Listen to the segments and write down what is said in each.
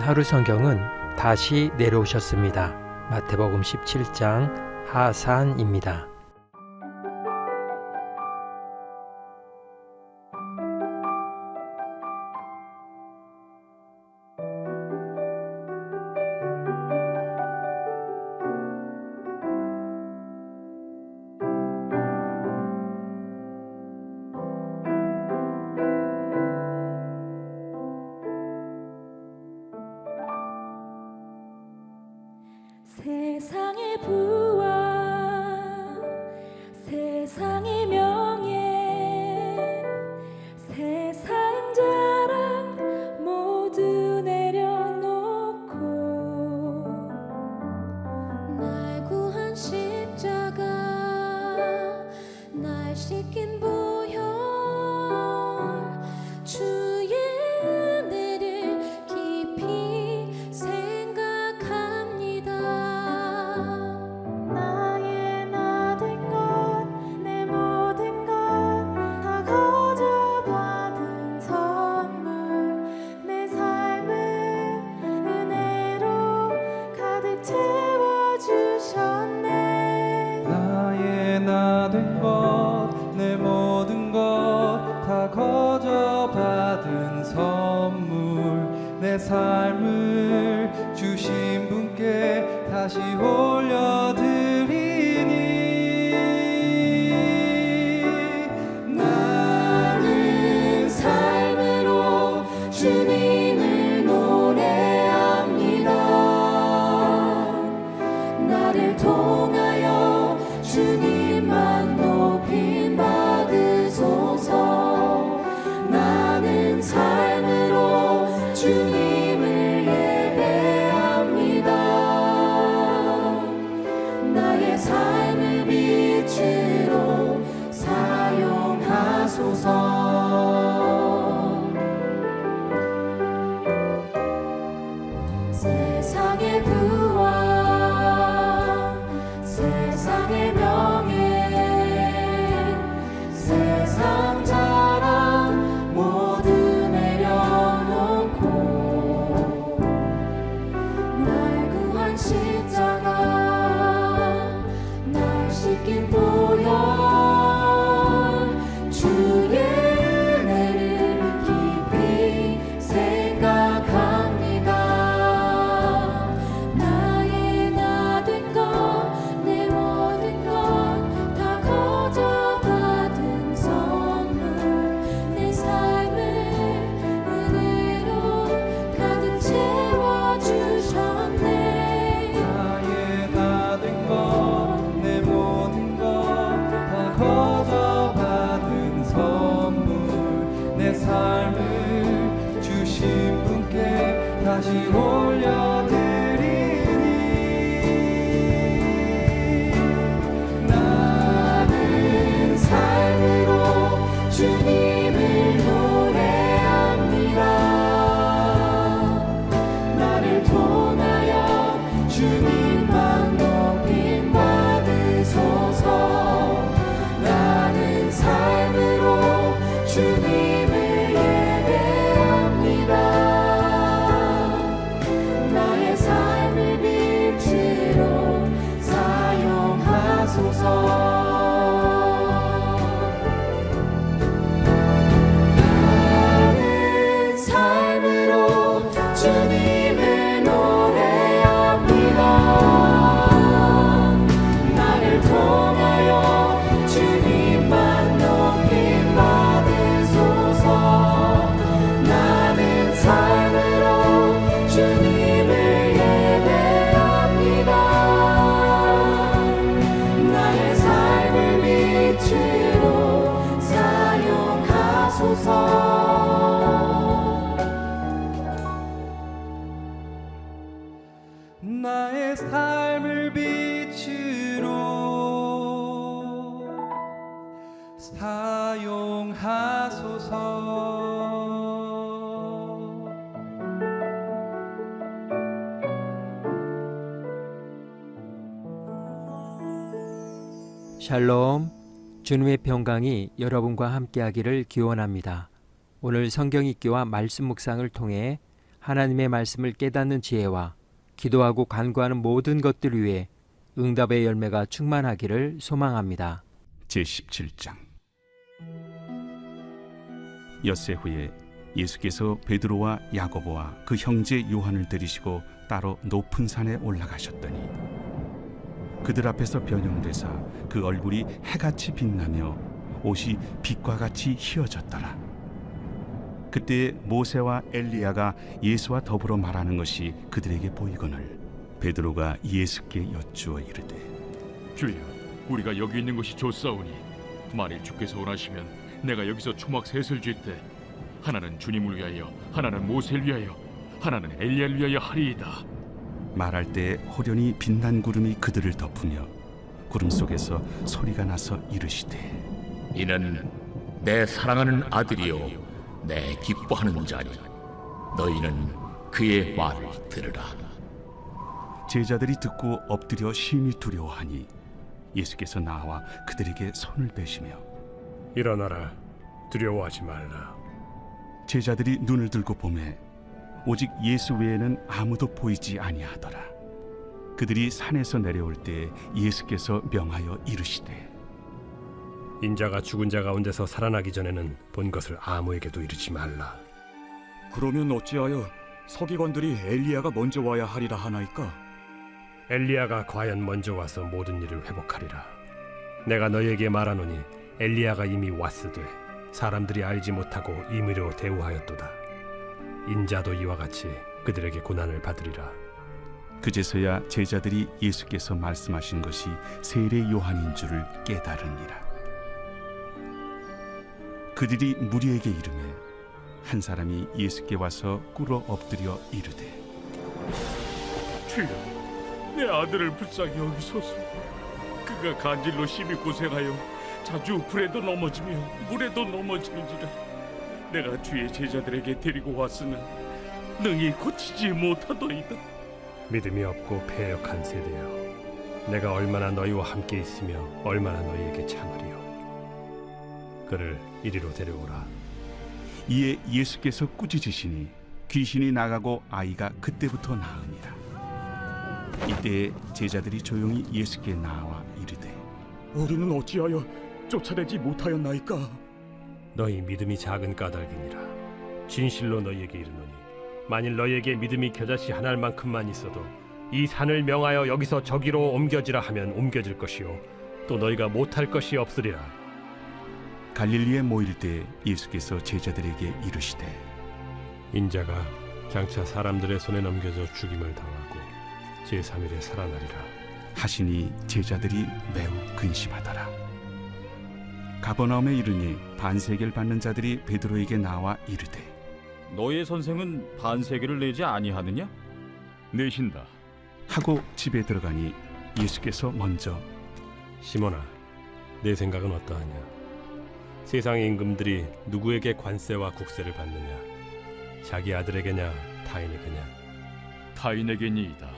하루 성경은 다시 내려오셨습니다. 마태복음 17장 하산입니다. 세상의 부와 세상의 명예 세상 자랑 모두 내려놓고 날 구한 십자가 날 씻긴 보혈 주의 은혜를 깊이 생각합니다. 나의 나 된 것 내 모든 것 다 거저 받은 선물 내 삶을 은혜로 가득 채워주셨네. 나의 나 된 것 내 모든 것 다 거저 받은 선물 내 삶을 주신 분께 다시 올려드리니 나는 삶으로 주님을 노래합니다. 나를 통하여 주님만 높임 받으소서. 나는 삶으로 주님을 예배합니다. 나의 삶을 빛으로 사용하소서. 세상의 부와 세상의 명예 세상 자랑 모두 내려놓고 날 구한 십자가 날 씻긴 보혈 주의 은혜를 깊이 생각합니다. 나의 나 된 것 내 모든 것 다 거저 받은 선물 내 삶을 은혜로 가득 채워주셨네. 나의 나 된 것 내 모든 것 다 거저 받은 선물 내 삶을 주신 분께 다시 올려드리니 나는 삶으로 주님을 노래합니다. 나를 통하여 주님만 높임 받으소서. 나는 삶으로 주님을 예배합니다. 나의 삶을 빛으로 사용하소서. 나는 삶으로 주님을 노래합니다. 나를 통하여 주님만 높임 받으소서. 나는 삶으로 주님을 예배합니다. 나의 삶을 빛으로 사용하소서. 나의 삶을 빛으로 사용하소서. 샬롬, 주님의 평강이 여러분과 함께하기를 기원합니다. 오늘 성경 읽기와 말씀 묵상을 통해 하나님의 말씀을 깨닫는 지혜와 기도하고 간구하는 모든 것들 위해 응답의 열매가 충만하기를 소망합니다. 제17장. 엿새 후에 예수께서 베드로와 야고보와 그 형제 요한을 데리시고 따로 높은 산에 올라가셨더니 그들 앞에서 변형되사 그 얼굴이 해같이 빛나며 옷이 빛과 같이 희어졌더라. 그때 모세와 엘리야가 예수와 더불어 말하는 것이 그들에게 보이거늘 베드로가 예수께 여쭈어 이르되 주여, 우리가 여기 있는 것이 좋사오니 만일 주께서 원하시면 내가 여기서 초막 셋을 쥘 때 하나는 주님을 위하여, 하나는 모세를 위하여, 하나는 엘리야를 위하여 하리이다. 말할 때 호련히 빛난 구름이 그들을 덮으며 구름 속에서 소리가 나서 이르시되 이는 내 사랑하는 아들이요 내 기뻐하는 자니 너희는 그의 말을 들으라. 제자들이 듣고 엎드려 심히 두려워하니 예수께서 나와 그들에게 손을 빼시며 일어나라, 두려워하지 말라. 제자들이 눈을 들고 보매 오직 예수 외에는 아무도 보이지 아니하더라. 그들이 산에서 내려올 때 예수께서 명하여 이르시되 인자가 죽은 자 가운데서 살아나기 전에는 본 것을 아무에게도 이르지 말라. 그러면 어찌하여 서기관들이 엘리야가 먼저 와야 하리라 하나이까? 엘리야가 과연 먼저 와서 모든 일을 회복하리라. 내가 너희에게 말하노니 엘리야가 이미 왔으되 사람들이 알지 못하고 임의로 대우하였도다. 인자도 이와 같이 그들에게 고난을 받으리라. 그제서야 제자들이 예수께서 말씀하신 것이 세례 요한인 줄을 깨달으니라. 그들이 무리에게 이르매 한 사람이 예수께 와서 꿇어 엎드려 이르되 주여, 내 아들을 불쌍히 여기소서. 그가 간질로 심히 고생하여 자주 불에도 넘어지며 물에도 넘어지는지라. 내가 주의 제자들에게 데리고 왔으나 능히 고치지 못하더이다. 믿음이 없고 패역한 세대여, 내가 얼마나 너희와 함께 있으며 얼마나 너희에게 참으리요. 그를 이리로 데려오라. 이에 예수께서 꾸짖으시니 귀신이 나가고 아이가 그때부터 나으니라. 이때 제자들이 조용히 예수께 나와 이르되 우리는 어찌하여 쫓아내지 못하였나이까? 너희 믿음이 작은 까닭이니라. 진실로 너희에게 이르노니 만일 너희에게 믿음이 겨자씨 한 알만큼만 있어도 이 산을 명하여 여기서 저기로 옮겨지라 하면 옮겨질 것이요 또 너희가 못할 것이 없으리라. 갈릴리에 모일 때 예수께서 제자들에게 이르시되 인자가 장차 사람들의 손에 넘겨져 죽임을 당하고 제3일에 살아나리라 하시니 제자들이 매우 근심하더라. 가버나움에 이르니 반세계를 받는 자들이 베드로에게 나와 이르되 너의 선생은 반세계를 내지 아니하느냐? 내신다. 하고 집에 들어가니 예수께서 먼저 시몬아, 내 생각은 어떠하냐? 세상의 임금들이 누구에게 관세와 국세를 받느냐? 자기 아들에게냐 타인에게냐? 타인에게니이다.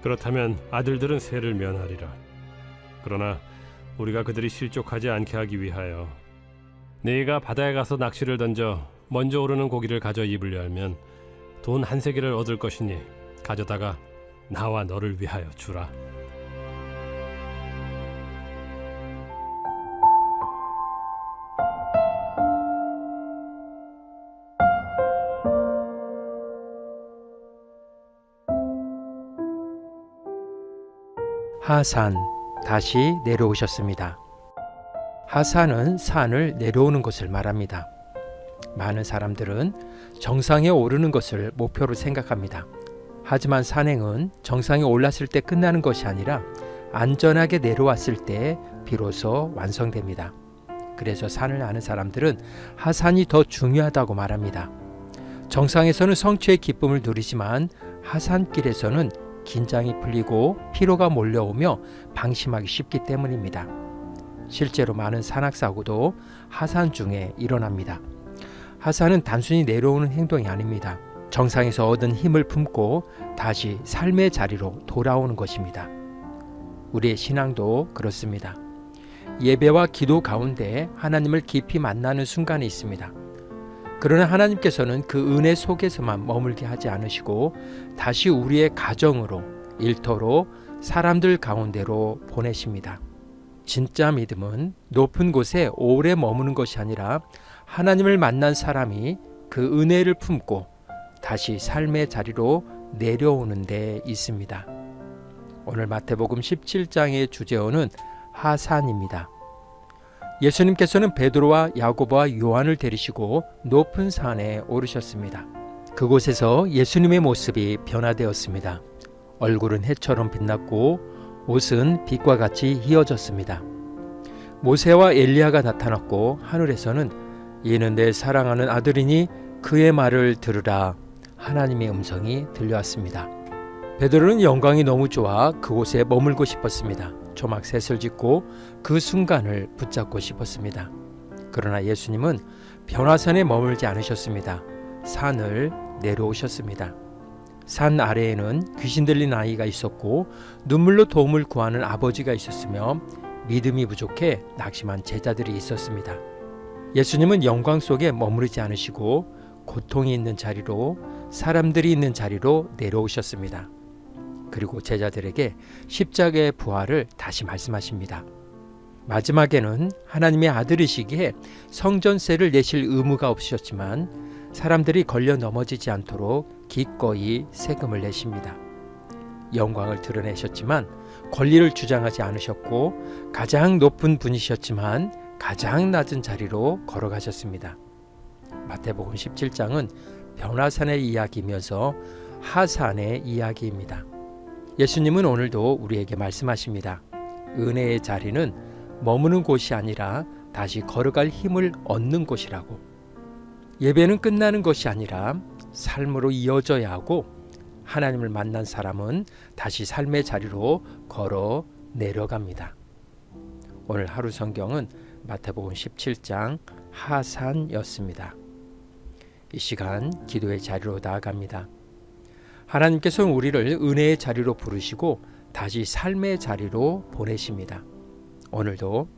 그렇다면 아들들은 세를 면하리라. 그러나 우리가 그들이 실족하지 않게 하기 위하여 네가 바다에 가서 낚시를 던져 먼저 오르는 고기를 가져 입을 열면 돈 한 세겔을 얻을 것이니 가져다가 나와 너를 위하여 주라. 하산, 다시 내려오셨습니다. 하산은 산을 내려오는 것을 말합니다. 많은 사람들은 정상에 오르는 것을 목표로 생각합니다. 하지만 산행은 정상에 올랐을 때 끝나는 것이 아니라 안전하게 내려왔을 때 비로소 완성됩니다. 그래서 산을 아는 사람들은 하산이 더 중요하다고 말합니다. 정상에서는 성취의 기쁨을 누리지만 하산길에서는 긴장이 풀리고 피로가 몰려오며 방심하기 쉽기 때문입니다. 실제로 많은 산악사고도 하산 중에 일어납니다. 하산은 단순히 내려오는 행동이 아닙니다. 정상에서 얻은 힘을 품고 다시 삶의 자리로 돌아오는 것입니다. 우리의 신앙도 그렇습니다. 예배와 기도 가운데 하나님을 깊이 만나는 순간이 있습니다. 그러나 하나님께서는 그 은혜 속에서만 머물게 하지 않으시고 다시 우리의 가정으로, 일터로, 사람들 가운데로 보내십니다. 진짜 믿음은 높은 곳에 오래 머무는 것이 아니라 하나님을 만난 사람이 그 은혜를 품고 다시 삶의 자리로 내려오는 데 있습니다. 오늘 마태복음 17장의 주제어는 하산입니다. 예수님께서는 베드로와 야고보와 요한을 데리시고 높은 산에 오르셨습니다. 그곳에서 예수님의 모습이 변화되었습니다. 얼굴은 해처럼 빛났고 옷은 빛과 같이 희어졌습니다. 모세와 엘리야가 나타났고 하늘에서는 이는 내 사랑하는 아들이니 그의 말을 들으라 하나님의 음성이 들려왔습니다. 베드로는 영광이 너무 좋아 그곳에 머물고 싶었습니다. 초막 셋을 짓고 그 순간을 붙잡고 싶었습니다. 그러나 예수님은 변화산에 머물지 않으셨습니다. 산을 내려오셨습니다. 산 아래에는 귀신 들린 아이가 있었고 눈물로 도움을 구하는 아버지가 있었으며 믿음이 부족해 낙심한 제자들이 있었습니다. 예수님은 영광 속에 머무르지 않으시고 고통이 있는 자리로, 사람들이 있는 자리로 내려오셨습니다. 그리고 제자들에게 십자가의 부활을 다시 말씀하십니다. 마지막에는 하나님의 아들이시기에 성전세를 내실 의무가 없으셨지만 사람들이 걸려 넘어지지 않도록 기꺼이 세금을 내십니다. 영광을 드러내셨지만 권리를 주장하지 않으셨고 가장 높은 분이셨지만 가장 낮은 자리로 걸어가셨습니다. 마태복음 17장은 변화산의 이야기이면서 하산의 이야기입니다. 예수님은 오늘도 우리에게 말씀하십니다. 은혜의 자리는 머무는 곳이 아니라 다시 걸어갈 힘을 얻는 곳이라고. 예배는 끝나는 것이 아니라 삶으로 이어져야 하고 하나님을 만난 사람은 다시 삶의 자리로 걸어 내려갑니다. 오늘 하루 성경은 마태복음 17장 하산이었습니다. 이 시간 기도의 자리로 나아갑니다. 하나님께서는 우리를 은혜의 자리로 부르시고 다시 삶의 자리로 보내십니다. 오늘도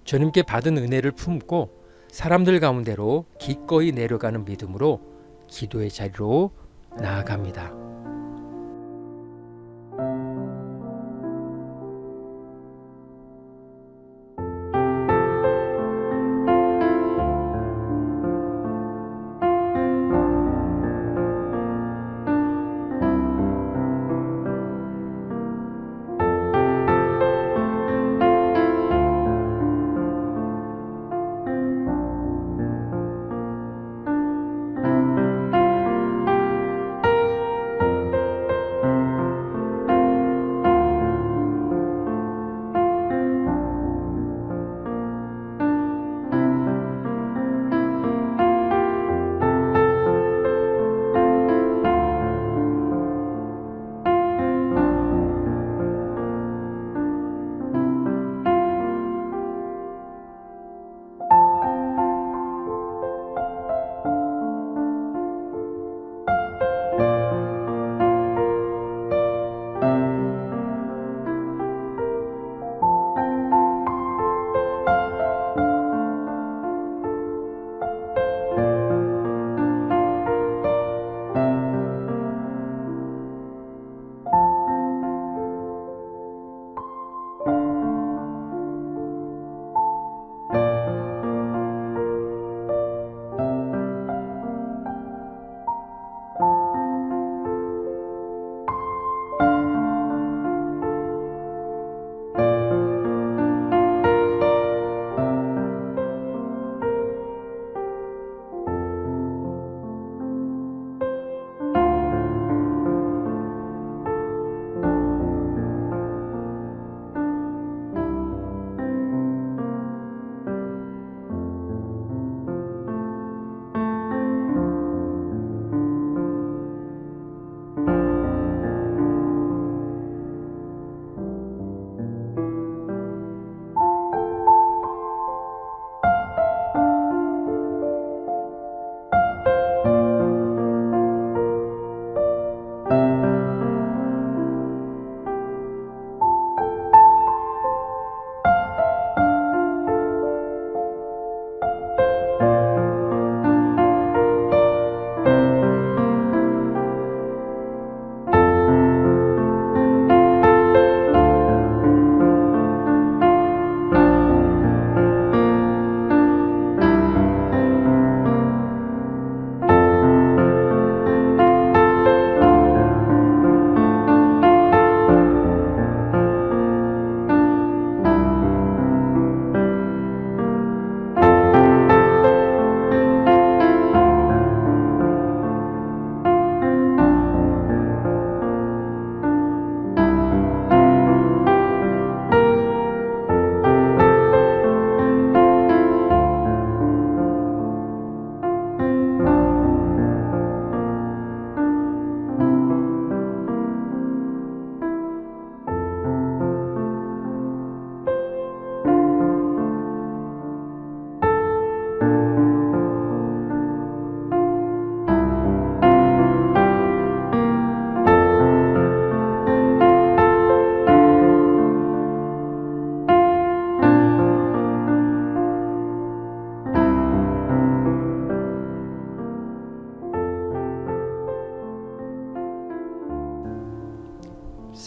주님께 받은 은혜를 품고 사람들 가운데로 기꺼이 내려가는 믿음으로 기도의 자리로 나아갑니다.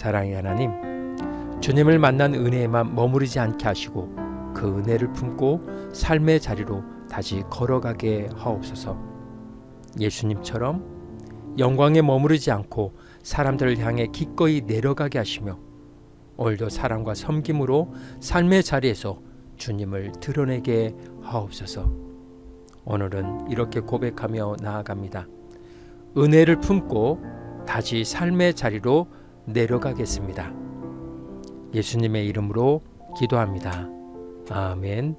사랑의 하나님, 주님을 만난 은혜에만 머무르지 않게 하시고 그 은혜를 품고 삶의 자리로 다시 걸어가게 하옵소서. 예수님처럼 영광에 머무르지 않고 사람들을 향해 기꺼이 내려가게 하시며 오늘도 사랑과 섬김으로 삶의 자리에서 주님을 드러내게 하옵소서. 오늘은 이렇게 고백하며 나아갑니다. 은혜를 품고 다시 삶의 자리로 내려가겠습니다. 예수님의 이름으로 기도합니다. 아멘.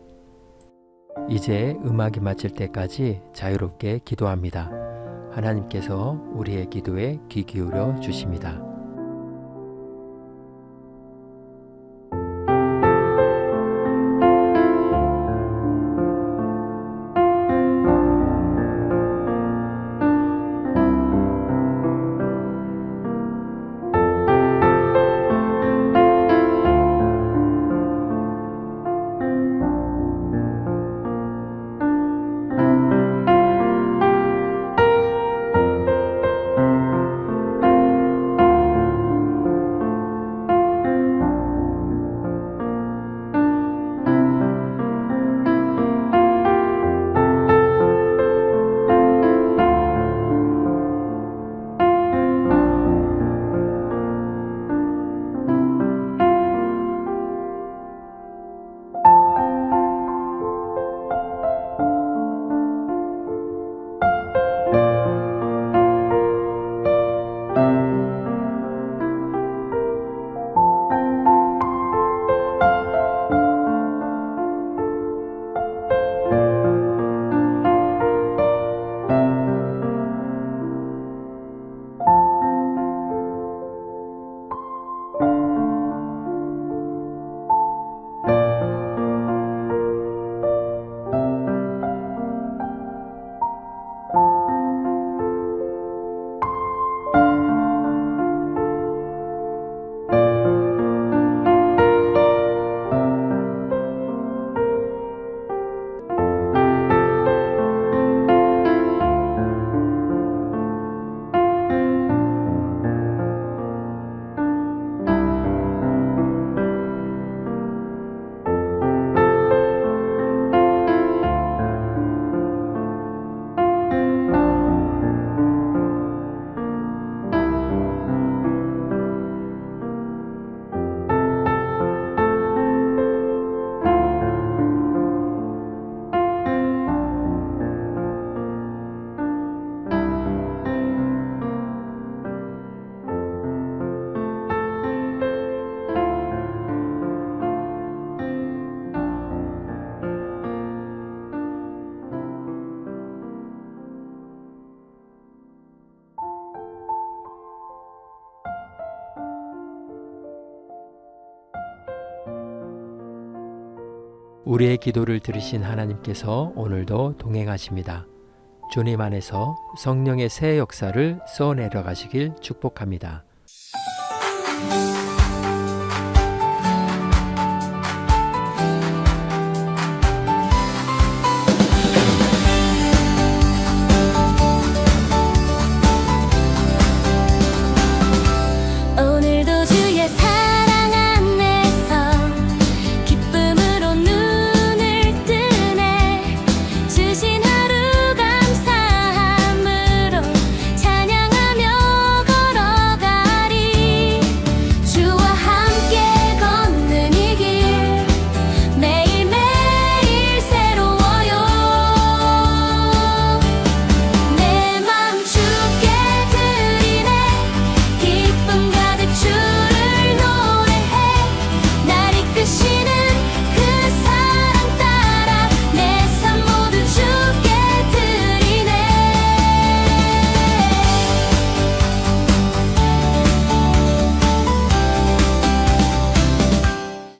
이제 음악이 마칠 때까지 자유롭게 기도합니다. 하나님께서 우리의 기도에 귀 기울여 주십니다. 우리의 기도를 들으신 하나님께서 오늘도 동행하십니다. 주님 안에서 성령의 새 역사를 써내려 가시길 축복합니다.